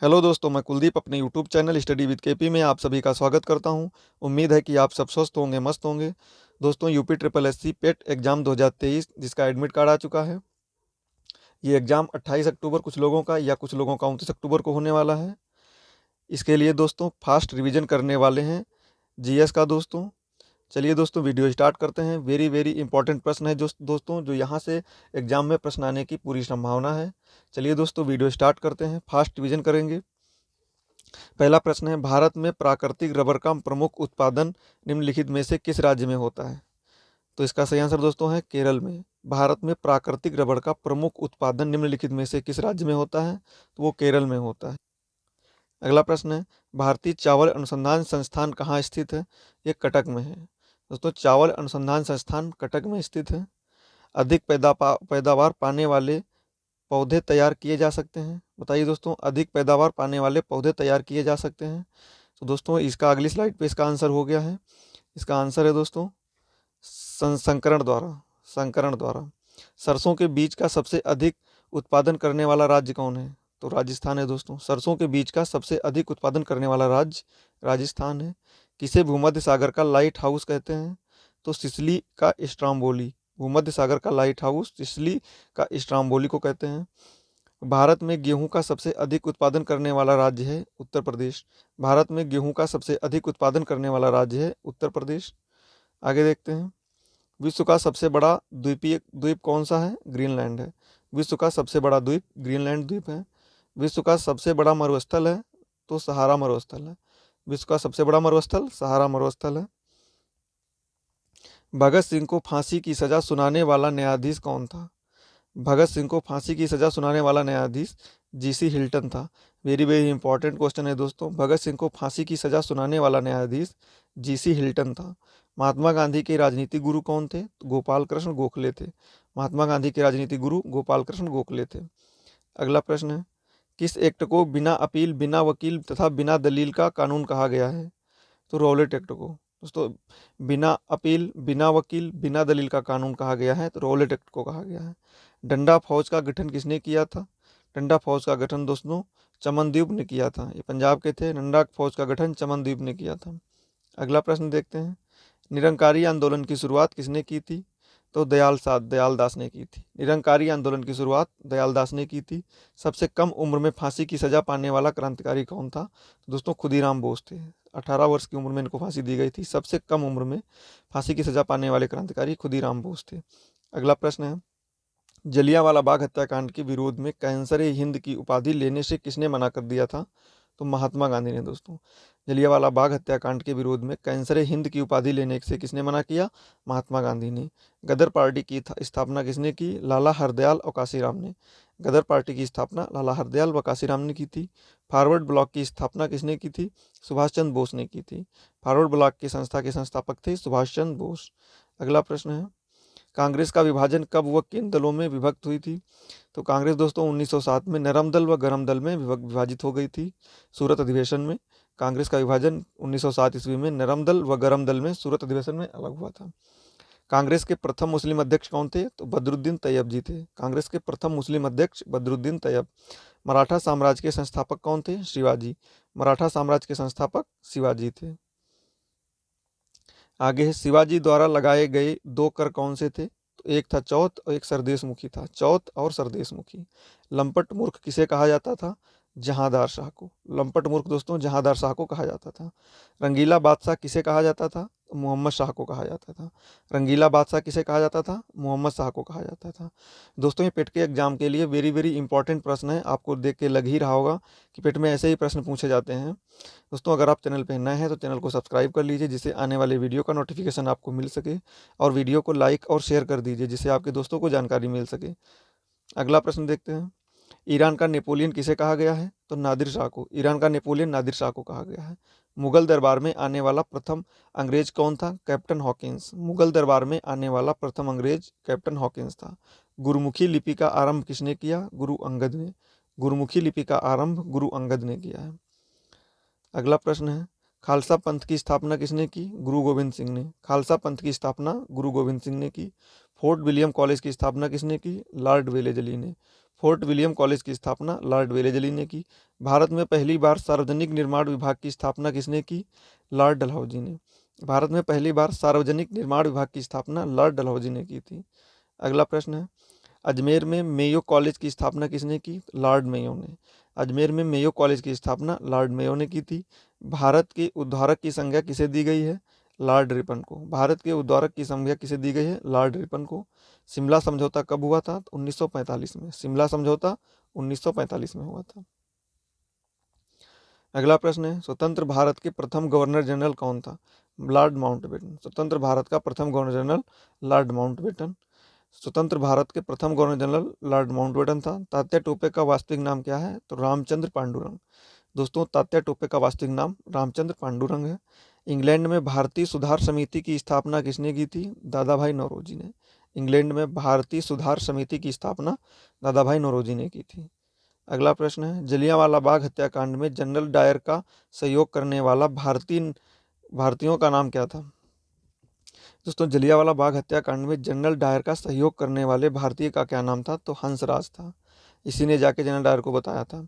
Hello दोस्तों, मैं कुलदीप अपने YouTube channel study with KP में आप सभी का स्वागत करता हूं। उम्मीद है कि आप सब स्वस्थ होंगे, मस्त होंगे। दोस्तों, यूपी ट्रिपल एससी पेट एग्ज़ाम 2023 जिसका एडमिट कार्ड आ चुका है। ये एग्ज़ाम 28 अक्टूबर कुछ लोगों का या कुछ लोगों का 29 अक्टूबर को होने वाला है। इसके लिए दोस्तों फास्ट रिवीजन करने वाले हैं जीएस का। दोस्तों चलिए दोस्तों वीडियो स्टार्ट करते हैं। वेरी वेरी इंपॉर्टेंट प्रश्न है जो दोस्तों जो यहाँ से एग्ज़ाम में प्रश्न आने की पूरी संभावना है। चलिए दोस्तों वीडियो स्टार्ट करते हैं, फास्ट रिवीजन करेंगे। पहला प्रश्न है, भारत में प्राकृतिक रबर का प्रमुख उत्पादन निम्नलिखित में से किस राज्य में होता है? तो इसका सही आंसर दोस्तों है केरल में। भारत में प्राकृतिक रबर का प्रमुख उत्पादन निम्नलिखित में से किस राज्य में होता है? तो वो केरल में होता है। अगला प्रश्न है, भारतीय चावल अनुसंधान संस्थान कहाँ स्थित है? ये कटक में है। दोस्तों चावल अनुसंधान संस्थान कटक में स्थित है। अधिक पैदावार पाने वाले पौधे तैयार किए जा सकते हैं। बताइए दोस्तों, अधिक पैदावार पाने वाले पौधे तैयार किए जा सकते हैं। तो दोस्तों इसका अगली स्लाइड पे इसका आंसर हो गया है। इसका आंसर है दोस्तों संकरण द्वारा। संकरण द्वारा। सरसों के बीज का सबसे अधिक उत्पादन करने वाला राज्य कौन है? तो राजस्थान है दोस्तों। सरसों के बीज का सबसे अधिक उत्पादन करने वाला राज्य राजस्थान है। किसे भूमध्य सागर का लाइट हाउस कहते हैं? तो सिसिली का स्ट्राम्बोली। भूमध्य सागर का लाइट हाउस सिसिली का स्ट्राम्बोली को कहते हैं। भारत में गेहूं का सबसे अधिक उत्पादन करने वाला राज्य है उत्तर प्रदेश। भारत में गेहूं का सबसे अधिक उत्पादन करने वाला राज्य है उत्तर प्रदेश। आगे देखते हैं, विश्व का सबसे बड़ा द्वीपीय द्वीप कौन सा है? ग्रीनलैंड है। विश्व का सबसे बड़ा द्वीप ग्रीनलैंड द्वीप है। विश्व का सबसे बड़ा मरुस्थल है तो सहारा मरुस्थल है। विश्व का सबसे बड़ा मरुस्थल सहारा मरुस्थल है। भगत सिंह को फांसी की सजा सुनाने वाला न्यायाधीश कौन था? भगत सिंह को फांसी की सजा सुनाने वाला न्यायाधीश जीसी हिल्टन था। वेरी वेरी इंपॉर्टेंट क्वेश्चन है दोस्तों। भगत सिंह को फांसी की सजा सुनाने वाला न्यायाधीश जीसी हिल्टन था। महात्मा गांधी के राजनीतिक गुरु कौन थे? तो गोपाल कृष्ण गोखले थे। महात्मा गांधी के राजनीतिक गुरु गोपाल कृष्ण गोखले थे। अगला प्रश्न है, किस एक्ट को बिना अपील, बिना वकील तथा बिना दलील का कानून कहा गया है? तो रॉलेट एक्ट को। दोस्तों बिना अपील, बिना वकील, बिना दलील का कानून कहा गया है तो रॉलेट एक्ट को कहा गया है। डंडा फौज का गठन किसने किया था? डंडा फौज का गठन दोस्तों चमनदीप ने किया था। ये पंजाब के थे। डंडा फौज का गठन चमनदीप ने किया था। अगला प्रश्न देखते हैं, निरंकारी आंदोलन की शुरुआत किसने की थी? तो दयालदास ने की थी। निरंकारी आंदोलन की शुरुआत दयालदास ने की थी। सबसे कम उम्र में फांसी की सजा पाने वाला क्रांतिकारी कौन था? तो दोस्तों खुदीराम बोस थे। 18 वर्ष की उम्र में इनको फांसी दी गई थी। सबसे कम उम्र में फांसी की सजा पाने वाले क्रांतिकारी खुदीराम बोस थे। अगला प्रश्न है, जलियांवाला बाग हत्याकांड के विरोध में कैंसर ए हिंद की उपाधि लेने से किसने मना कर दिया था? तो महात्मा गांधी ने दोस्तों। जलियांवाला बाग हत्याकांड के विरोध में कैंसर ए हिंद की उपाधि लेने से किसने मना किया? महात्मा गांधी ने। गदर पार्टी की स्थापना किसने की? लाला हरदयाल और काशीराम ने। गदर पार्टी की स्थापना लाला हरदयाल व काशीराम ने की थी। फॉरवर्ड ब्लॉक की स्थापना किसने की थी? सुभाष चंद्र बोस ने की थी। फॉरवर्ड ब्लॉक की संस्था के संस्थापक थे सुभाष चंद्र बोस। अगला प्रश्न है, कांग्रेस का विभाजन कब व किन दलों में विभक्त हुई थी? तो कांग्रेस दोस्तों 1907 में नरम दल व गरम दल में विभाजित हो गई थी। सूरत अधिवेशन में कांग्रेस का विभाजन 1907 ईस्वी में नरम दल व गरम दल में सूरत अधिवेशन में अलग हुआ था। कांग्रेस के प्रथम मुस्लिम अध्यक्ष कौन थे? तो बदरुद्दीन तैयब जी थे। कांग्रेस के प्रथम मुस्लिम अध्यक्ष बदरुद्दीन तैयब। मराठा साम्राज्य के संस्थापक कौन थे? शिवाजी। मराठा साम्राज्य के संस्थापक शिवाजी थे। आगे है, शिवाजी द्वारा लगाए गए दो कर कौन से थे? तो एक था चौथ और एक सरदेशमुखी था। चौथ और सरदेशमुखी। लंपट मूर्ख किसे कहा जाता था? जहांदार शाह को। लंपट मूर्ख दोस्तों जहांदार शाह को कहा जाता था। रंगीला बादशाह किसे कहा जाता था? मोहम्मद शाह को कहा जाता था। रंगीला बादशाह किसे कहा जाता था? मोहम्मद शाह को कहा जाता था। दोस्तों ये पेट के एग्जाम के लिए वेरी वेरी इंपॉर्टेंट प्रश्न है। आपको देख के लग ही रहा होगा कि पेट में ऐसे ही प्रश्न पूछे जाते हैं। दोस्तों अगर आप चैनल पर नए हैं तो चैनल को सब्सक्राइब कर लीजिए जिससे आने वाले वीडियो का नोटिफिकेशन आपको मिल सके, और वीडियो को लाइक और शेयर कर दीजिए जिससे आपके दोस्तों को जानकारी मिल सके। अगला प्रश्न देखते हैं, ईरान का नेपोलियन किसे कहा गया है? तो नादिर शाह को। ईरान का नेपोलियन नादिर शाह को कहा गया है। मुगल दरबार में आने वाला प्रथम अंग्रेज कौन था? Captain Hawkins. मुगल दरबार में आने वाला प्रथम अंग्रेज कैप्टन हॉकिंस था। गुरुमुखी लिपि का आरंभ किसने किया? गुरु अंगद ने। गुरुमुखी लिपि का आरंभ गुरु अंगद ने किया है। अगला प्रश्न है, खालसा पंथ की स्थापना किसने की? गुरु गोविंद सिंह ने। खालसा पंथ की स्थापना गुरु गोविंद सिंह ने की। फोर्ट विलियम कॉलेज की स्थापना किसने की? लॉर्ड वेलेजली ने। फोर्ट विलियम कॉलेज की स्थापना लॉर्ड वेलेजली ने की। भारत में पहली बार सार्वजनिक निर्माण विभाग की स्थापना किसने की? लॉर्ड डलहौजी ने। भारत में पहली बार सार्वजनिक निर्माण विभाग की स्थापना लॉर्ड डलहौजी ने की थी। अगला प्रश्न है, अजमेर में मेयो कॉलेज की स्थापना किसने की? लॉर्ड मेयो ने। अजमेर में मेयो कॉलेज की स्थापना लॉर्ड मेयो ने की थी। भारत के उद्धारक की संज्ञा किसे दी गई है? लॉर्ड रिपन को। भारत के उद्धारक की संज्ञा किसे दी गई है? लॉर्ड रिपन को। शिमला समझौता कब हुआ था? 1945 में। शिमला समझौता 1945 में हुआ था। अगला प्रश्न है, स्वतंत्र भारत के प्रथम गवर्नर जनरल कौन था? Lord Mountbatten. स्वतंत्र भारत का प्रथम गवर्नर जनरल लॉर्ड माउंटबेटन। स्वतंत्र भारत के प्रथम गवर्नर जनरल लॉर्ड माउंटबेटन था। तात्या टोपे का वास्तविक नाम क्या है? तो रामचंद्र पांडुरंग। दोस्तों, तात्या टोपे का वास्तविक नाम रामचंद्र पांडुरंग है। इंग्लैंड में भारतीय सुधार समिति की स्थापना किसने की थी? दादा भाई नौरोजी ने। इंग्लैंड में भारतीय सुधार समिति की स्थापना दादा भाई नौरोजी ने की थी। अगला प्रश्न है, जलियांवाला बाग हत्याकांड में जनरल डायर का सहयोग करने वाला भारतीयों का नाम क्या था? दोस्तों, जलियांवाला बाग हत्याकांड में जनरल डायर का सहयोग करने वाले भारतीय का क्या नाम था? तो हंसराज था। इसी ने जाके जनरल डायर को बताया था।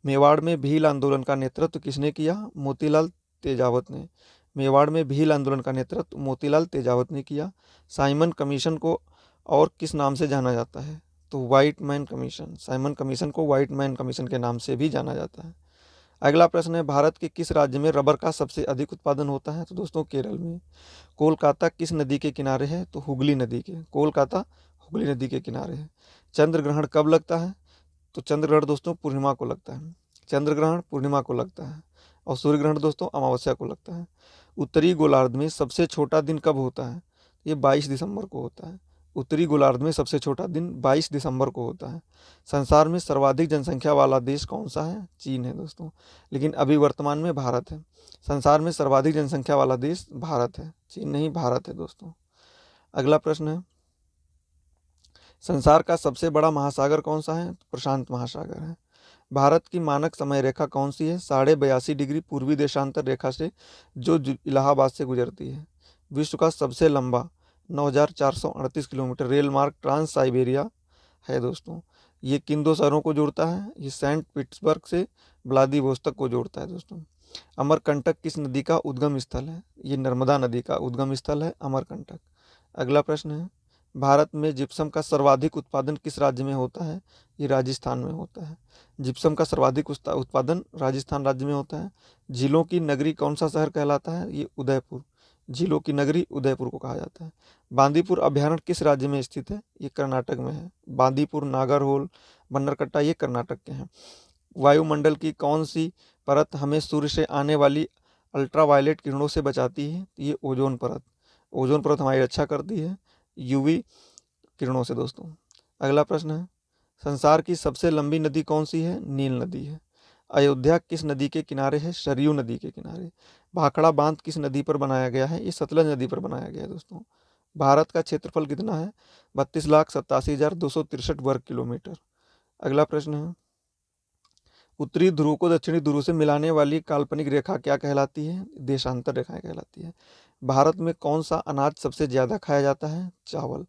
मेवाड़ में भील आंदोलन का नेतृत्व किसने किया? मोतीलाल तेजावत ने। मेवाड़ में भील आंदोलन का नेतृत्व मोतीलाल तेजावत ने किया। साइमन कमीशन को और किस नाम से जाना जाता है? तो white man commission. Simon commission को व्हाइट मैन कमीशन के नाम से भी जाना जाता है। अगला प्रश्न है, भारत के किस राज्य में रबर का सबसे अधिक उत्पादन होता है? तो दोस्तों, केरल में। कोलकाता किस नदी के किनारे है? तो हुगली नदी के। कोलकाता हुगली नदी के किनारे है। चंद्र ग्रहण कब लगता है? तो चंद्र ग्रहण दोस्तों पूर्णिमा को लगता है। चंद्र ग्रहण पूर्णिमा को लगता है। और सूर्य ग्रहण दोस्तों अमावस्या को लगता है। उत्तरी गोलार्ध में सबसे छोटा दिन कब होता है? ये 22 दिसंबर को होता है। उत्तरी गोलार्ध में सबसे छोटा दिन 22 दिसंबर को होता है। संसार में सर्वाधिक जनसंख्या वाला देश कौन सा है? चीन है दोस्तों। लेकिन अभी वर्तमान में भारत है। संसार में सर्वाधिक जनसंख्या वाला देश भारत है, चीन नहीं, भारत है दोस्तों। अगला प्रश्न है, संसार का सबसे बड़ा महासागर कौन सा है? प्रशांत महासागर है। भारत की मानक समय रेखा कौन सी है? 82.5 डिग्री पूर्वी देशांतर रेखा से, जो इलाहाबाद से गुजरती है। विश्व का सबसे लंबा 9,438 किलोमीटर रेल मार्ग ट्रांस साइबेरिया है दोस्तों। ये किन दो शहरों को जोड़ता है? ये सेंट पीटर्सबर्ग से व्लादिवोस्तोक को जोड़ता है दोस्तों। अमरकंटक किस नदी का उद्गम स्थल है? ये नर्मदा नदी का उद्गम स्थल है अमरकंटक। अगला प्रश्न है, भारत में जिप्सम का सर्वाधिक उत्पादन किस राज्य में होता है? ये राजस्थान में होता है। जिप्सम का सर्वाधिक उत्पादन राजस्थान राज्य में होता है। झीलों की नगरी कौन सा शहर कहलाता है? ये उदयपुर। झीलों की नगरी उदयपुर को कहा जाता है। बांदीपुर अभ्यारण्य किस राज्य में स्थित है? ये कर्नाटक में है। बांदीपुर, नागरहोल, बन्नरकट्टा ये कर्नाटक के हैं। वायुमंडल की कौन सी परत हमें सूर्य से आने वाली अल्ट्रावायलेट किरणों से बचाती है? ये ओजोन परत। ओजोन परत हमारी रक्षा करती है यूवी किरणों से दोस्तों। अगला प्रश्न है, संसार की सबसे लंबी नदी कौन सी है? नील नदी है। अयोध्या किस नदी के किनारे है? सरयू नदी के किनारे। भाखड़ा बांध किस नदी पर बनाया गया है? ये सतलज नदी पर बनाया गया है दोस्तों। भारत का क्षेत्रफल कितना है? 32,87,263 वर्ग किलोमीटर। अगला प्रश्न है, उत्तरी ध्रुव को दक्षिणी ध्रुव से मिलाने वाली काल्पनिक रेखा क्या कहलाती है? देशांतर रेखाएं कहलाती है। भारत में कौन सा अनाज सबसे ज्यादा खाया जाता है? चावल।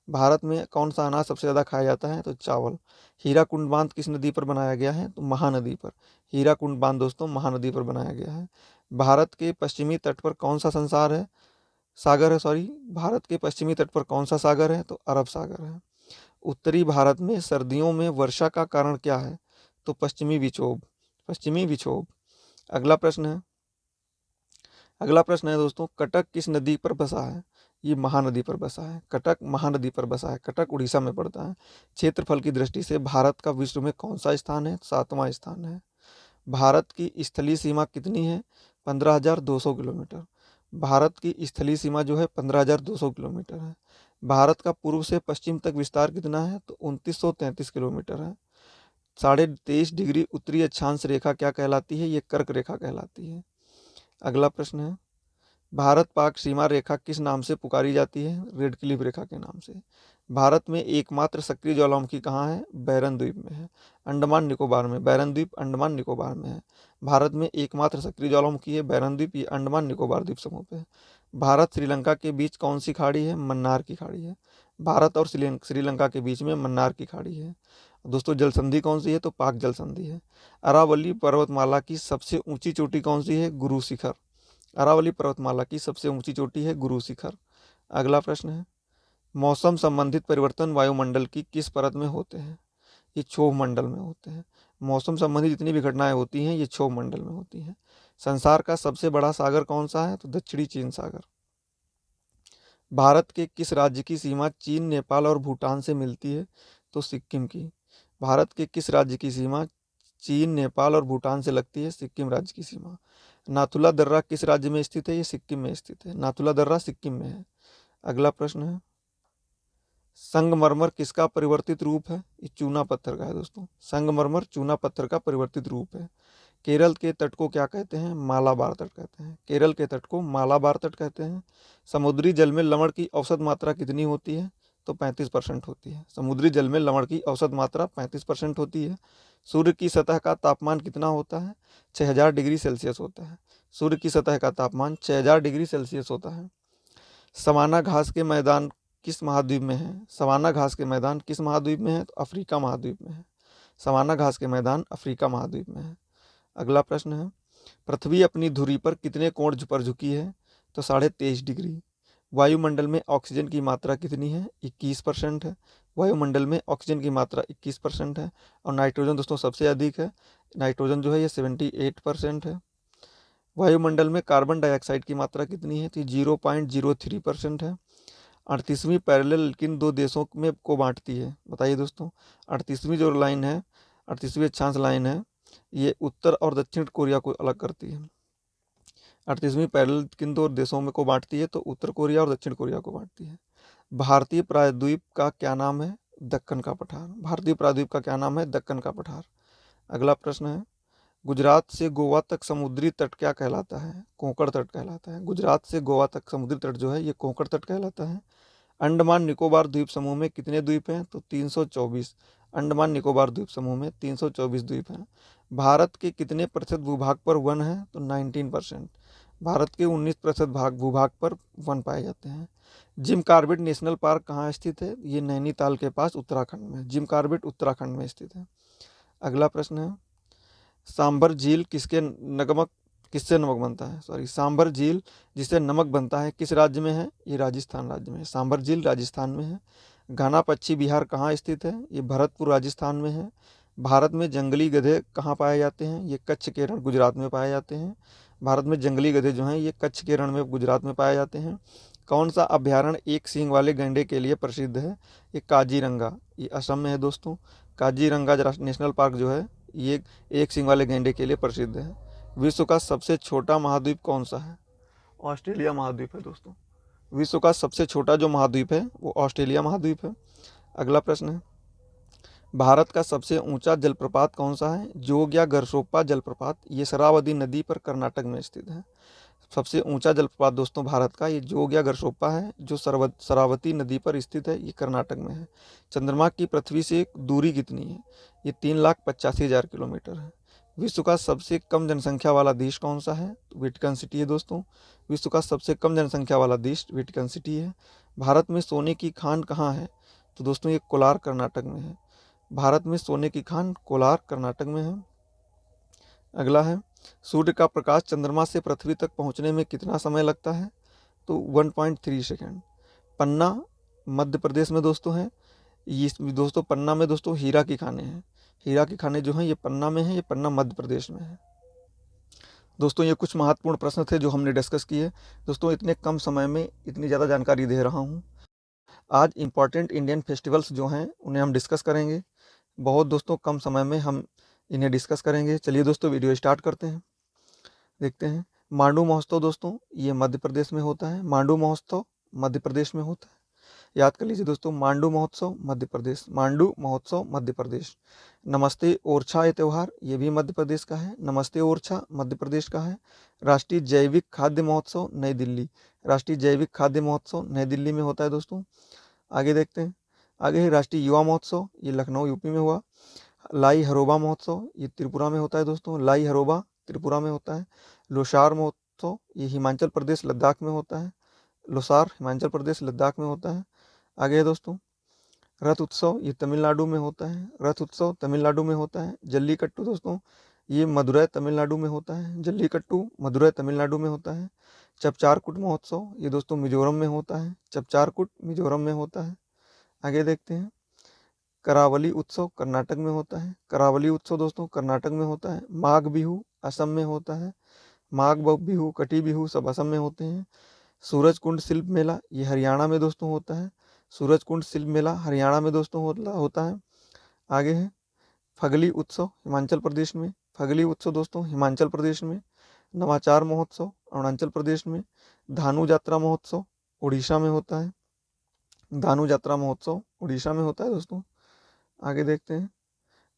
भारत में कौन सा अनाज सबसे ज्यादा खाया जाता है? तो चावल। हीराकुंड बांध किस नदी पर बनाया गया है? तो महानदी पर। हीराकुंड बांध दोस्तों महानदी पर बनाया गया है। भारत के पश्चिमी तट पर कौन सा संसार है सागर है सॉरी भारत के पश्चिमी तट पर कौन सा सागर है? तो अरब सागर है। उत्तरी भारत में सर्दियों में वर्षा का कारण क्या है? तो पश्चिमी विक्षोभ। पश्चिमी विक्षोभ। अगला प्रश्न है, अगला प्रश्न है दोस्तों, कटक किस नदी पर बसा है? ये महानदी पर बसा है। कटक महानदी पर बसा है। कटक उड़ीसा में पड़ता है। क्षेत्रफल की दृष्टि से भारत का विश्व में कौन सा स्थान है? 7वां स्थान है। भारत की स्थलीय सीमा कितनी है? 15,200 किलोमीटर। भारत की स्थलीय सीमा जो है 15,200 किलोमीटर है। भारत का पूर्व से पश्चिम तक विस्तार कितना है? तो 2933 किलोमीटर है। 23.5 डिग्री उत्तरी अक्षांश रेखा क्या कहलाती है? ये कर्क रेखा कहलाती है। अगला प्रश्न है, भारत पाक सीमा रेखा किस नाम से पुकारी जाती है? रेड क्लिफ रेखा के नाम से। भारत में एकमात्र सक्रिय ज्वालामुखी कहाँ है? बैरन द्वीप में है। अंडमान निकोबार में। बैरन द्वीप अंडमान निकोबार में है। भारत में एकमात्र सक्रिय ज्वालामुखी है बैरन द्वीप, ये अंडमान निकोबार द्वीप समूह पे है। भारत श्रीलंका के बीच कौन सी खाड़ी है? मन्नार की खाड़ी है। भारत और श्रीलंका के बीच में मन्नार की खाड़ी है। दोस्तों जल संधि कौन सी है, तो पाक जल संधि है। अरावली पर्वतमाला की सबसे ऊंची चोटी कौन सी है, गुरु शिखर। अरावली पर्वतमाला की सबसे ऊंची चोटी है गुरु शिखर। अगला प्रश्न है, मौसम संबंधित परिवर्तन वायुमंडल की किस परत में होते हैं, ये क्षोभ मंडल में होते हैं। मौसम संबंधी जितनी भी घटनाएं होती हैं ये क्षोभ मंडल में होती हैं। संसार का सबसे बड़ा सागर कौन सा है, तो दक्षिणी चीन सागर। भारत के किस राज्य की सीमा चीन, नेपाल और भूटान से मिलती है, तो सिक्किम की। भारत के किस राज्य की सीमा चीन, नेपाल और भूटान से लगती है, सिक्किम राज्य की सीमा। नाथुला दर्रा किस राज्य में स्थित है, ये सिक्किम में स्थित है। नाथुला दर्रा सिक्किम में है। अगला प्रश्न है, संगमरमर किसका परिवर्तित रूप है, ये चूना पत्थर का है दोस्तों। संगमरमर चूना पत्थर का परिवर्तित रूप है। केरल के तट को क्या कहते हैं, मालाबार तट कहते हैं। केरल के तट को मालाबार तट कहते हैं। समुद्री जल में लवण की औसत मात्रा कितनी होती है, तो 35% होती है। समुद्री जल में लवण की औसत मात्रा 35% होती है। सूर्य की सतह का तापमान कितना होता है, 6000 डिग्री सेल्सियस होता है। सूर्य की सतह का तापमान 6000 डिग्री सेल्सियस होता है। सवाना घास के मैदान किस महाद्वीप में है, सवाना घास के मैदान किस महाद्वीप में है, तो अफ्रीका महाद्वीप में है। सवाना घास के मैदान अफ्रीका महाद्वीप में है। अगला प्रश्न है, पृथ्वी अपनी धुरी पर कितने कोण पर झुकी है, तो 23.5 डिग्री। वायुमंडल में ऑक्सीजन की मात्रा कितनी है, 21% है। वायुमंडल में ऑक्सीजन की मात्रा 21% है। और नाइट्रोजन दोस्तों सबसे अधिक है, नाइट्रोजन जो है ये 78% है। वायुमंडल में कार्बन डाइऑक्साइड की मात्रा कितनी है, तो 0.03% है। 38वीं पैरेलल किन दो देशों में को बांटती है, बताइए दोस्तों। 38वीं जो लाइन है, 38वीं अक्षांश लाइन है, ये उत्तर और दक्षिण कोरिया को अलग करती है। 38वीं पैरेलल किन दो देशों में को बांटती है, तो उत्तर कोरिया और दक्षिण कोरिया को बांटती है। भारतीय प्रायद्वीप का क्या नाम है, दक्कन का पठार। भारतीय प्रायद्वीप का क्या नाम है, दक्कन का पठार। अगला प्रश्न है, गुजरात से गोवा तक समुद्री तट क्या कहलाता है, कोंकण तट कहलाता है। गुजरात से गोवा तक समुद्री तट जो है ये कोंकण तट कहलाता है। अंडमान निकोबार द्वीप समूह में कितने द्वीप हैं, तो 324। अंडमान निकोबार द्वीप समूह में 324 द्वीप हैं। भारत के कितने प्रतिशत भूभाग पर वन है, तो 19%। भारत के 19% भूभाग पर वन पाए जाते हैं। जिम कॉर्बेट नेशनल पार्क कहाँ स्थित है, ये नैनीताल के पास उत्तराखंड में। जिम कॉर्बेट उत्तराखंड में स्थित है। अगला प्रश्न है, सांभर झील किससे नमक बनता है, सांभर झील जिससे नमक बनता है किस राज्य में है, ये राजस्थान राज्य में है। सांभर झील राजस्थान में है। घना पक्षी विहार कहाँ स्थित है, ये भरतपुर राजस्थान में है। भारत में जंगली गधे कहाँ पाए जाते हैं, ये कच्छ के रण गुजरात में पाए जाते हैं। भारत में जंगली गधे जो हैं ये कच्छ के रण में गुजरात में पाए जाते हैं। कौन सा अभ्यारण्य एक सींग वाले गैंडे के लिए प्रसिद्ध है, ये काजीरंगा, ये असम में है दोस्तों। काजीरंगा नेशनल पार्क जो है ये एक सींग वाले गैंडे के लिए प्रसिद्ध है। विश्व का सबसे छोटा महाद्वीप कौन सा है, ऑस्ट्रेलिया महाद्वीप है दोस्तों। विश्व का सबसे छोटा जो महाद्वीप है वो ऑस्ट्रेलिया महाद्वीप है। अगला प्रश्न है, भारत का सबसे ऊंचा जलप्रपात कौन सा है, जोग या गरसोप्पा जलप्रपात, ये शरावती नदी पर कर्नाटक में स्थित है। सबसे ऊंचा जलप्रपात दोस्तों भारत का ये जोग या गरसोप्पा है जो शरावती नदी पर स्थित है, ये कर्नाटक में है। चंद्रमा की पृथ्वी से दूरी कितनी है, ये 3,85,000 किलोमीटर है। विश्व का सबसे कम जनसंख्या वाला देश कौन सा है, तो वेटिकन सिटी है दोस्तों। विश्व का सबसे कम जनसंख्या वाला देश वेटिकन सिटी है। भारत में सोने की खान कहाँ है, तो दोस्तों ये कोलार कर्नाटक में है। भारत में सोने की खान कोलार कर्नाटक में है। अगला है, सूर्य का प्रकाश चंद्रमा से पृथ्वी तक पहुंचने में कितना समय लगता है, तो 1.3 सेकेंड। पन्ना मध्य प्रदेश में दोस्तों है। ये दोस्तों पन्ना में दोस्तों हीरा की खानें हैं। हीरा की खानें जो हैं ये पन्ना में है, ये पन्ना मध्य प्रदेश में है। दोस्तों ये कुछ महत्वपूर्ण प्रश्न थे जो हमने डिस्कस किए। दोस्तों इतने कम समय में इतनी ज़्यादा जानकारी दे रहा हूँ। आज इंपॉर्टेंट इंडियन फेस्टिवल्स जो हैं उन्हें हम डिस्कस करेंगे। बहुत दोस्तों कम समय में हम इन्हें डिस्कस करेंगे। चलिए दोस्तों वीडियो स्टार्ट करते हैं, देखते हैं। मांडू महोत्सव दोस्तों ये मध्य प्रदेश में होता है। मांडू महोत्सव मध्य प्रदेश में होता है, याद कर लीजिए दोस्तों। मांडू महोत्सव मध्य प्रदेश, मांडू महोत्सव मध्य प्रदेश। नमस्ते ओरछा ये त्यौहार ये भी मध्य प्रदेश का है। नमस्ते ओरछा मध्य प्रदेश का है। राष्ट्रीय जैविक खाद्य महोत्सव नई दिल्ली, राष्ट्रीय जैविक खाद्य महोत्सव नई दिल्ली में होता है दोस्तों। आगे देखते हैं। आगे है राष्ट्रीय युवा महोत्सव, ये लखनऊ यूपी में हुआ। लाई हरोबा महोत्सव ये त्रिपुरा में होता है दोस्तों। लाई हरोबा त्रिपुरा में होता है। लोसार महोत्सव ये हिमाचल प्रदेश लद्दाख में होता है। लोसार हिमाचल प्रदेश लद्दाख में होता है। आगे है दोस्तों रथ उत्सव ये तमिलनाडु में होता है, रथ उत्सव तमिलनाडु में होता है। जल्लीकट्टू दोस्तों ये मदुरै तमिलनाडु में होता है, जल्लीकट्टू मदुरै तमिलनाडु में होता है। चपचारकुट महोत्सव ये दोस्तों मिजोरम में होता है, चपचारकुट मिजोरम में होता है। आगे देखते हैं, करावली उत्सव कर्नाटक में होता है, करावली उत्सव दोस्तों कर्नाटक में होता है। माघ बिहू असम में होता है, माघ बिहू कटी बिहू सब असम में होते हैं। सूरज कुंड शिल्प मेला ये हरियाणा में दोस्तों होता है, सूरज कुंड शिल्प मेला हरियाणा में दोस्तों होता है। आगे है फगली उत्सव हिमाचल प्रदेश में, फगली उत्सव दोस्तों हिमाचल प्रदेश में। नवाचार महोत्सव अरुणाचल प्रदेश में। धानु यात्रा महोत्सव उड़ीसा में होता है, धानु यात्रा महोत्सव उड़ीसा में होता है दोस्तों। आगे देखते हैं,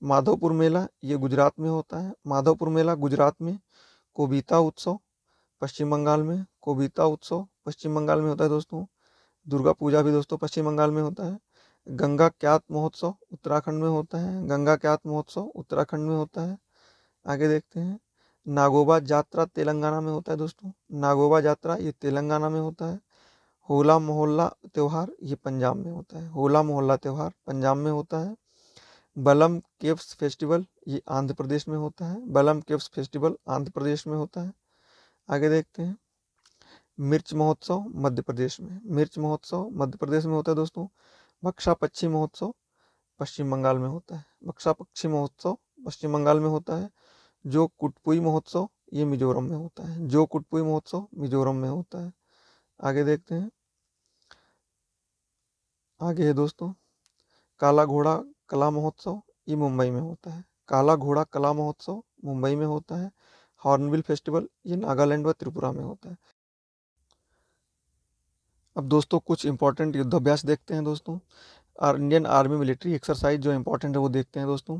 माधवपुर मेला ये गुजरात में होता है, माधवपुर मेला गुजरात में। कोबिता उत्सव पश्चिम बंगाल में, कोबिता उत्सव पश्चिम बंगाल में होता है दोस्तों। दुर्गा पूजा भी दोस्तों पश्चिम बंगाल में होता है। गंगा क्यात महोत्सव उत्तराखंड में होता है, गंगा क्यात महोत्सव उत्तराखंड में होता है। आगे देखते हैं, नागोबा जात्रा तेलंगाना में होता है दोस्तों, नागोबा जात्रा ये तेलंगाना में होता है। होला मोहल्ला त्यौहार ये पंजाब में होता है, होला मोहल्ला त्यौहार पंजाब में होता है। बलम केव्स फेस्टिवल ये आंध्र प्रदेश में होता है, बलम केव्स फेस्टिवल आंध्र प्रदेश में होता है। आगे देखते हैं, मिर्च महोत्सव मध्य प्रदेश में, मिर्च महोत्सव मध्य प्रदेश में होता है दोस्तों। बक्सा पक्षी महोत्सव पश्चिम बंगाल में होता है, बक्सा पक्षी महोत्सव पश्चिम बंगाल में होता है। जो कुटपुई महोत्सव ये मिजोरम में होता है, जो कुटपुई महोत्सव मिजोरम में होता है। आगे देखते हैं, आगे है दोस्तों काला घोड़ा कला महोत्सव ये मुंबई में होता है, काला घोड़ा कला महोत्सव मुंबई में होता है। हॉर्नबिल फेस्टिवल ये नागालैंड व त्रिपुरा में होता है। अब दोस्तों कुछ इंपॉर्टेंट युद्धाभ्यास देखते हैं दोस्तों, और इंडियन आर्मी मिलिट्री एक्सरसाइज जो इंपॉर्टेंट है वो देखते हैं दोस्तों।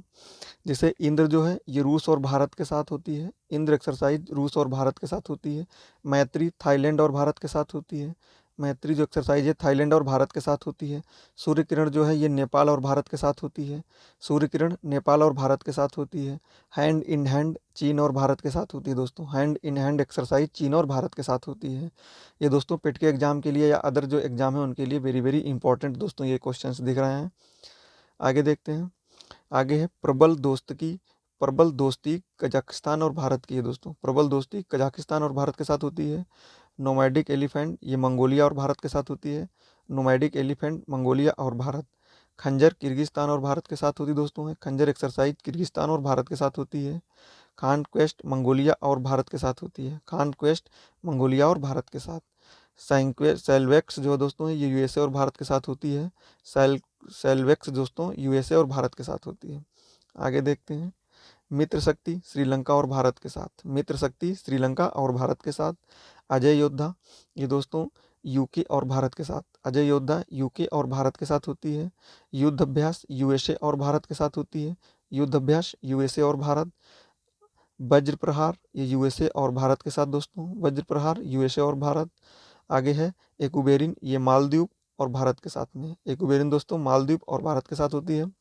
जैसे इंद्र जो है ये रूस और भारत के साथ होती है, इंद्र एक्सरसाइज रूस और भारत के साथ होती है। मैत्री थाईलैंड और भारत के साथ होती है, मैत्री जो एक्सरसाइज है थाईलैंड और भारत के साथ होती है। सूर्य किरण जो है ये नेपाल और भारत के साथ होती है, सूर्य किरण नेपाल और भारत के साथ होती है। हैंड इन हैंड चीन और भारत के साथ होती है दोस्तों, हैंड इन हैंड एक्सरसाइज चीन और भारत के साथ होती है। ये दोस्तों पेट के एग्जाम के लिए या अदर जो एग्जाम है उनके लिए वेरी वेरी इंपॉर्टेंट दोस्तों ये क्वेश्चंस दिख रहे हैं। आगे देखते हैं, आगे है प्रबल दोस्ती कजाकिस्तान और भारत की है दोस्तों, प्रबल दोस्ती कजाकिस्तान और भारत के साथ होती है। नोमैडिक एलिफेंट ये मंगोलिया और भारत के साथ होती है, नोमैडिक एलिफेंट मंगोलिया और भारत। खंजर किर्गिस्तान और भारत के साथ होती है दोस्तों है, खंजर एक्सरसाइज किर्गिस्तान और भारत के साथ होती है। खान क्वेस्ट मंगोलिया और भारत के साथ होती है, खान क्वेस्ट मंगोलिया और भारत के साथ। सेल्वेक्स जो दोस्तों है ये यूएसए और भारत के साथ होती है, सेल्वेक्स दोस्तों यूएसए और भारत के साथ होती है। आगे देखते हैं, मित्र शक्ति श्रीलंका और भारत के साथ, मित्र शक्ति श्रीलंका और भारत के साथ। अजय योद्धा ये दोस्तों यूके और भारत के साथ, अजय योद्धा यूके और भारत के साथ होती है। युद्ध अभ्यास यूएसए और भारत के साथ होती है, युद्ध अभ्यास यूएसए और भारत। वज्र प्रहार ये यूएसए और भारत के साथ दोस्तों, वज्र प्रहार यूएसए और भारत। आगे है एकुबेरिन ये मालदीव और भारत के साथ में, एकुबेरिन दोस्तों मालदीव और भारत के साथ होती है।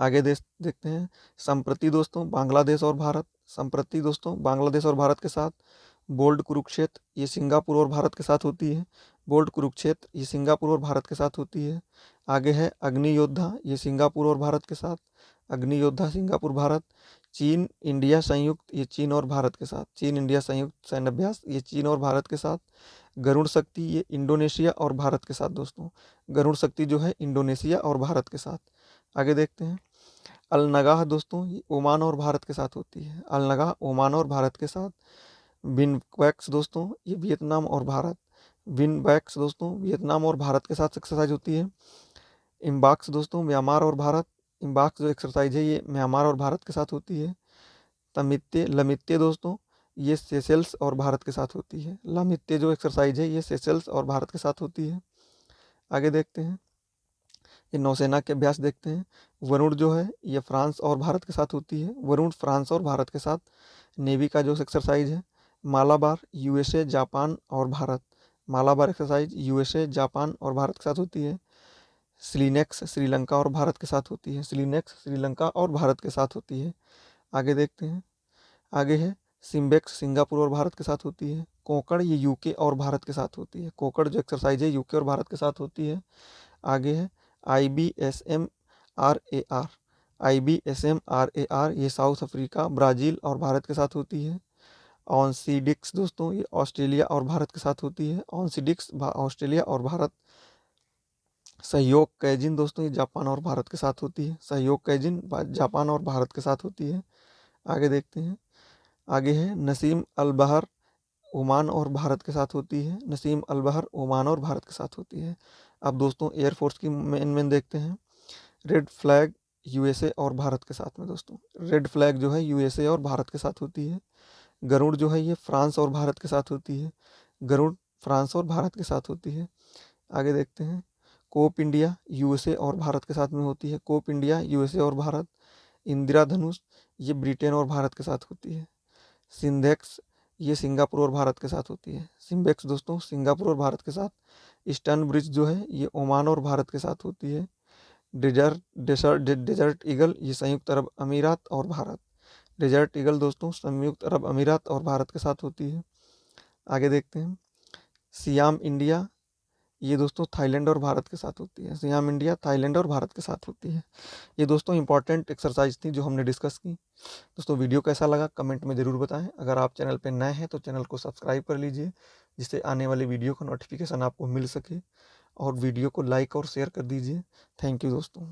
आगे देखते हैं, संप्रति दोस्तों बांग्लादेश और भारत, संप्रति दोस्तों बांग्लादेश और भारत के साथ। बोल्ड कुरुक्षेत्र ये सिंगापुर और भारत के साथ होती है, बोल्ड कुरुक्षेत्र ये सिंगापुर और भारत के साथ होती है। आगे है अग्नि योद्धा ये सिंगापुर और भारत के साथ, अग्नि योद्धा सिंगापुर भारत। चीन इंडिया संयुक्त ये चीन और भारत के साथ, चीन इंडिया संयुक्त सैन्य अभ्यास ये चीन और भारत के साथ। गरुड़ शक्ति ये इंडोनेशिया और भारत के साथ दोस्तों, गरुड़ शक्ति जो है इंडोनेशिया और भारत के साथ। आगे देखते हैं, अलनगाह दोस्तों ये ओमान और भारत के साथ होती है, अलनगाह ओमान और भारत के साथ। विनवैक्स दोस्तों ये वियतनाम और भारत, विनवैक्स दोस्तों वियतनाम और भारत के साथ एक्सरसाइज होती है। इम्बाक्स दोस्तों म्यांमार और भारत, इम्बाक्स जो एक्सरसाइज है ये म्यांमार और भारत के साथ होती है। तमित्य लमित्य दोस्तों ये सेशेल्स और भारत के साथ होती है, लमित्य जो एक्सरसाइज है ये सेशेल्स और भारत के साथ होती है। आगे देखते हैं, ये नौसेना के अभ्यास देखते हैं। वरुण जो है ये फ्रांस और भारत के साथ होती है, वरुण फ्रांस और भारत के साथ। नेवी का जो एक्सरसाइज है मालाबार यूएसए जापान और Bharat, Malabar exercise USA Japan और भारत के साथ होती है। स्लीनेक्स श्रीलंका और भारत के साथ होती है, स्लीनेक्स श्रीलंका और भारत के साथ होती है। आगे देखते हैं, आगे है सिम्बेक्स सिंगापुर और भारत के साथ होती है। कोंकण ये यूके और भारत के साथ होती है, कोंकण जो एक्सरसाइज है यूके और भारत के साथ होती है। आगे है IBSMRAR, IBSMRAR ये साउथ अफ्रीका, ब्राज़ील और भारत के साथ होती है। ऑनसीडिक्स दोस्तों ये ऑस्ट्रेलिया और भारत के साथ होती है। ऑनसीडिक्स ऑस्ट्रेलिया और भारत। सहयोग कैजिन दोस्तों ये जापान और भारत के साथ होती है। सहयोग कैजिन जापान और भारत के साथ होती है। आगे देखते हैं। आगे है नसीम अल बहर, ओमान और भारत के साथ होती है। नसीम अल बहर ओमान और भारत के साथ होती है। अब दोस्तों एयरफोर्स की मेन देखते हैं। रेड फ्लैग यूएसए और भारत के साथ में दोस्तों, रेड फ्लैग जो है यूएसए और भारत के साथ होती है। गरुड़ जो है ये फ्रांस और भारत के साथ होती है। गरुड़ फ्रांस और भारत के साथ होती है। आगे देखते हैं। कोप इंडिया यूएसए और भारत के साथ में होती है। कोप इंडिया यूएसए और भारत। इंदिरा धनुष ये ब्रिटेन और भारत के साथ होती है। सिंधेक्स ये सिंगापुर और भारत के साथ होती है। सिम्बेक्स दोस्तों सिंगापुर और भारत के साथ। ईस्टर्न ब्रिज जो है ये ओमान और भारत के साथ होती है। डेजर्ट ईगल ये संयुक्त अरब अमीरात और भारत। डेजर्ट ईगल दोस्तों संयुक्त अरब अमीरात और भारत के साथ होती है। आगे देखते हैं। सियाम इंडिया ये दोस्तों थाईलैंड और भारत के साथ होती है। सियाम इंडिया थाईलैंड और भारत के साथ होती है। ये दोस्तों इंपॉर्टेंट एक्सरसाइज थी जो हमने डिस्कस की। दोस्तों वीडियो कैसा लगा कमेंट में ज़रूर बताएं। अगर आप चैनल पर नए हैं तो चैनल को सब्सक्राइब कर लीजिए, जिससे आने वाली वीडियो का नोटिफिकेशन आपको मिल सके, और वीडियो को लाइक और शेयर कर दीजिए। थैंक यू दोस्तों।